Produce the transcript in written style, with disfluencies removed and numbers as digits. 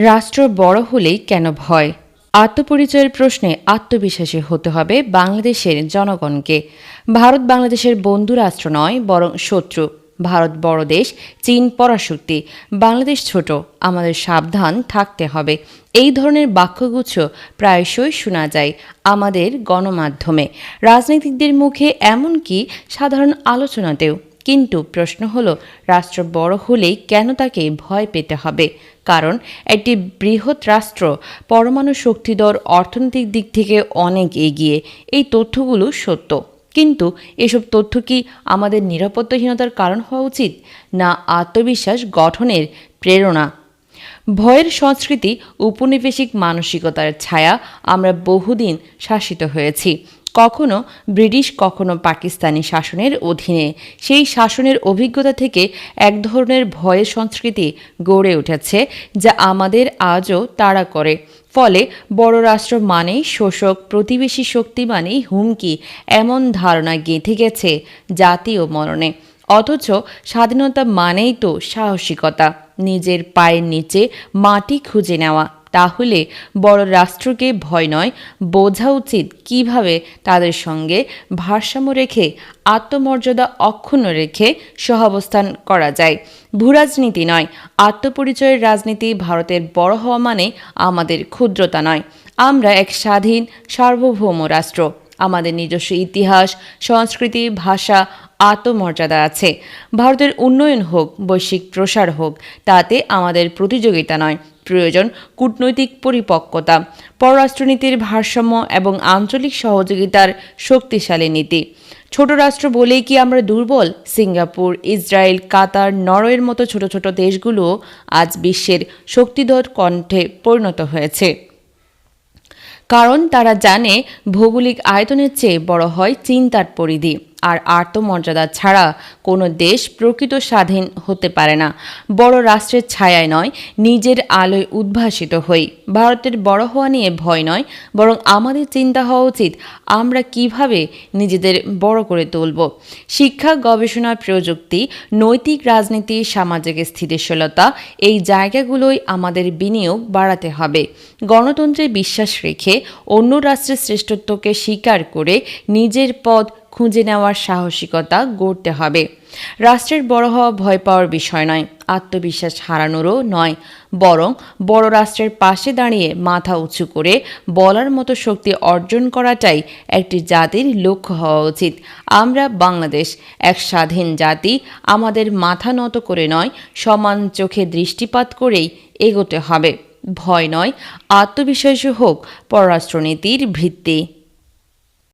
রাষ্ট্র বড় হলেই কেন ভয়? আত্মপরিচয়ের প্রশ্নে আত্মবিশ্বাসী হতে হবে বাংলাদেশের জনগণকে। ভারত বাংলাদেশের বন্ধু রাষ্ট্র নয়, বরং শত্রু। ভারত বড় দেশ, চীন পরাশক্তি, বাংলাদেশ ছোট, আমাদের সাবধান থাকতে হবে। এই ধরনের বাক্যগুচ্ছ প্রায়শই শোনা যায় আমাদের গণমাধ্যমে, রাজনীতিকদের মুখে, এমনকি সাধারণ আলোচনাতেও। কিন্তু প্রশ্ন হলো, রাষ্ট্র বড় হলেই কেন তাকে ভয় পেতে হবে? কারণ একটি বৃহৎ রাষ্ট্র পরমাণু শক্তিধর, অর্থনৈতিক দিক থেকে অনেক এগিয়ে। এই তথ্যগুলো সত্য, কিন্তু এসব তথ্য কি আমাদের নিরাপত্তাহীনতার কারণ হওয়া উচিত, না আত্মবিশ্বাস গঠনের প্রেরণা? ভয়ের সংস্কৃতি, উপনিবেশিক মানসিকতার ছায়া আমরা বহুদিন শাসিত হয়েছি। কখনো ব্রিটিশ, কখনো পাকিস্তানি শাসনের অধীনে। সেই শাসনের অভিজ্ঞতা থেকে এক ধরনের ভয়ের সংস্কৃতি গড়ে উঠেছে, যা আমাদের আজও তাড়া করে। ফলে বড় রাষ্ট্র মানেই শোষক, প্রতিবেশী শক্তি মানেই হুমকি, এমন ধারণা গেঁথে গেছে জাতীয় মননে। অথচ স্বাধীনতা মানেই তো সাহসিকতা, নিজের পায়ের নিচে মাটি খুঁজে নেওয়া। তাহলে বড় রাষ্ট্রকে ভয় নয়, বোঝা উচিত কিভাবে তাদের সঙ্গে ভারসাম্য রেখে, আত্মমর্যাদা অক্ষুণ্ণ রেখে সহাবস্থান করা যায়। ভূরাজনীতি নয়, আত্মপরিচয়ের রাজনীতি। ভারতের বড় হওয়া মানে আমাদের ক্ষুদ্রতা নয়। আমরা এক স্বাধীন সার্বভৌম রাষ্ট্র। আমাদের নিজস্ব ইতিহাস, সংস্কৃতি, ভাষা, আত্মমর্যাদা আছে। ভারতের উন্নয়ন হোক, বৈশ্বিক প্রসার হোক, তাতে আমাদের প্রতিযোগিতা নয়, প্রয়োজন কূটনৈতিক পরিপক্কতা, পররাষ্ট্রনীতির ভারসাম্য এবং আঞ্চলিক সহযোগিতার শক্তিশালী নীতি। ছোট রাষ্ট্র বলেই কি আমরা দুর্বল? সিঙ্গাপুর, ইসরায়েল, কাতার, নরওয়ের মতো ছোট ছোট দেশগুলো আজ বিশ্বের শক্তিধর কণ্ঠে পরিণত হয়েছে, কারণ তারা জানে ভৌগোলিক আয়তনের চেয়ে বড় হয় চিন্তার পরিধি। আর আত্মমর্যাদা ছাড়া কোনো দেশ প্রকৃত স্বাধীন হতে পারে না। বড় রাষ্ট্রের ছায়ায় নয়, নিজের আলোয় উদ্ভাসিত হই। ভারতের বড় হওয়া নিয়ে ভয় নয়, বরং আমাদের চিন্তা হওয়া উচিত আমরা কিভাবে নিজেদের বড় করে তুলব। শিক্ষা, গবেষণা, প্রযুক্তি, নৈতিক রাজনীতি, সামাজিক স্থিতিশীলতা, এই জায়গাগুলোই আমাদের বিনিয়োগ বাড়াতে হবে। গণতন্ত্রে বিশ্বাস রেখে, অন্য রাষ্ট্রের শ্রেষ্ঠত্বকে স্বীকার করে নিজের পথ খুঁজে নেওয়ার সাহসিকতা গড়তে হবে। রাষ্ট্রের বড় হওয়া ভয় পাওয়ার বিষয় নয়, আত্মবিশ্বাস হারানোরও নয়, বরং বড় রাষ্ট্রের পাশে দাঁড়িয়ে মাথা উঁচু করে বলার মতো শক্তি অর্জন করাটাই একটি জাতির লক্ষ্য হওয়া উচিত। আমরা বাংলাদেশ, এক স্বাধীন জাতি। আমাদের মাথা নত করে নয়, সমান চোখে দৃষ্টিপাত করেই এগোতে হবে। ভয় নয়, আত্মবিশ্বাসী হোক পররাষ্ট্রনীতির ভিত্তি।